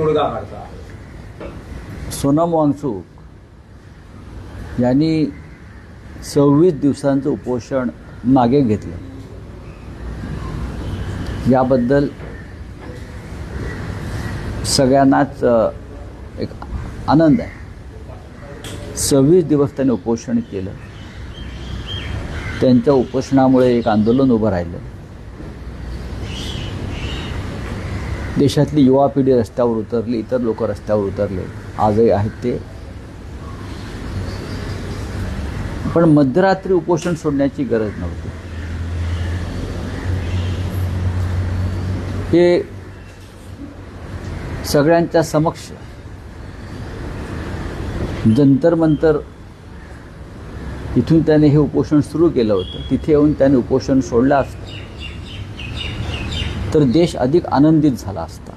तोडगा काढता. सोनम वांगचूक यांनी 26 दिवसांचं उपोषण मागे घेतलं. याबद्दल सगळ्यांनाच एक आनंद आहे. 26 दिवस त्यांनी उपोषण केलं. त्यांच्या उपोषणामुळे एक आंदोलन उभं राहिलं. देशातली युवा पिढी रस्त्यावर उतरली, इतर लोक रस्त्यावर उतरले, आजही आहेत ते. पण मध्यरात्री उपोषण सोडण्याची गरज नव्हती. हे सगळ्यांच्या समक्ष जंतर मंतर इथून त्याने हे उपोषण सुरू केलं होतं. तिथे येऊन त्याने उपोषण सोडलं असतं तर देश अधिक आनंदित झाला असता.